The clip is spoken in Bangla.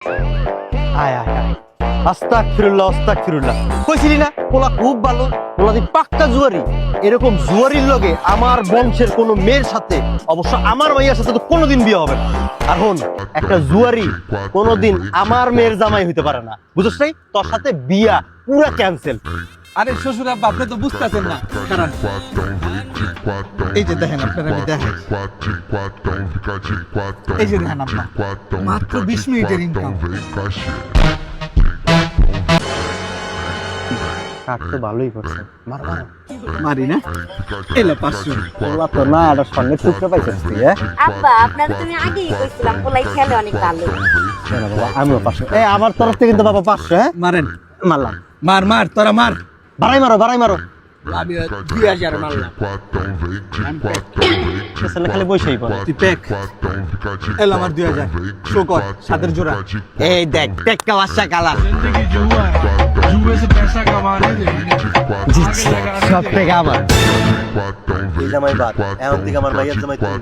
আয় আয় আয়, আস্তাগফিরুল্লাহ আস্তাগফিরুল্লাহ। কইছিলি না পোলা খুব ভালো, পোলা দি পাক্কা জুয়ারি। এরকম জুয়ারির লগে আমার বংশের কোনো মেয়ের সাথে, অবশ্য আমার মাইয়ার সাথে তো কোনোদিন বিয়ে হবে না। আর হন, একটা জুয়ারি কোনোদিন আমার মেয়ের জামাই হইতে পারে না, বুঝছ নাই? তোর সাথে বিয়া পুরা ক্যান্সেল। আরে শ্বশুর আব্বা, আপনি তো বুঝতেছেন না। কারণ এই যে দেখেন, আপনারা আমি দেখেন, এই যে দেখেন আব্বা, মাত্র 20 মিনিটের ইনকাম। কাট তো ভালোই করছে, মার মার। মারি না, এলো 500। পোলা তো না, এটা স্বর্ণের টুকরা পাইছিস তুই, হ্যাঁ? আব্বা আপনার তুমি আগেই কইছিলাম পোলাই খেলে অনেক ভালো। না বাবা, আমিও 500। আমার তরফ থেকে কিন্তু বাবা 500, হ্যাঁ? মারেন, মারলাম। মার মার, তোরা মার। বাড়াই মারো, বাড়াই মারো। আমি 2000 মারলাম। ছেলে খালি বসেই পড়ে। তুই পেক, এলো আমার 2000। শো কর, সাতের জোড়া। এই দেখ, টেক্কা বাদশা কালার। जिंदगी जुआ है, जुए से पैसा कमाने दे। জিতছি, সব থেকে আমার। এই জামাই বাদ, এখন থেকে আমার মাইয়ার জামাই তুই।